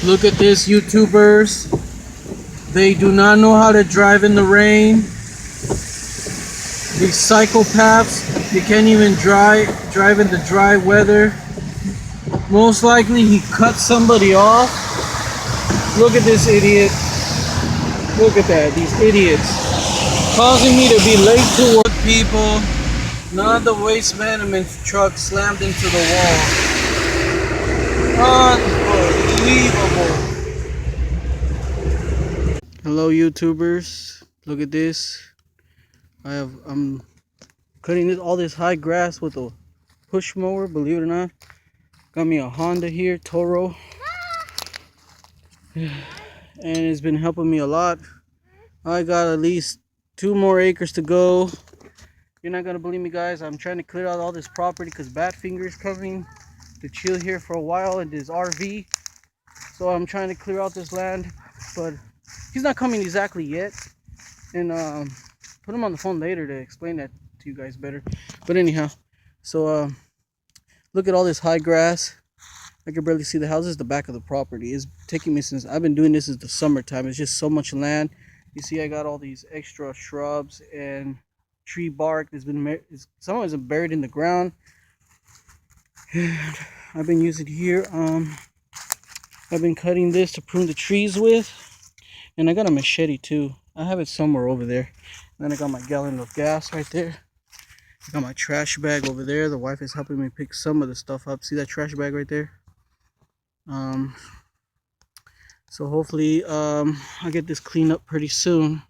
Look at this, YouTubers. They do not know how to drive in the rain. These psychopaths, they can't even drive in the dry weather. Most likely he cut somebody off. Look at this idiot. Look at that, these idiots. Causing me to be late to work, people. Not the waste management truck slammed into the wall. Unbelievable. Hello, YouTubers. Look at this. I'm cutting all this high grass with a push mower, believe it or not. Got me a Honda here, Toro. And it's been helping me a lot. I got at least 2 more acres to go. You're not gonna believe me, guys. I'm trying to clear out all this property because Badfinger is coming to chill here for a while in this RV. So I'm trying to clear out this land, but he's not coming exactly yet. And put him on the phone later to explain that to you guys better. But anyhow, so look at all this high grass. I can barely see the houses. The back of the property is taking me since I've been doing this since the summertime. It's just so much land. You see, I got all these extra shrubs and tree bark. Some of it's buried in the ground. And I've been using here. I've been cutting this to prune the trees with, and I got a machete too. I have it somewhere over there. And then I got my gallon of gas right there. I got my trash bag over there. The wife is helping me pick some of the stuff up. See that trash bag right there? So hopefully I'll get this cleaned up pretty soon.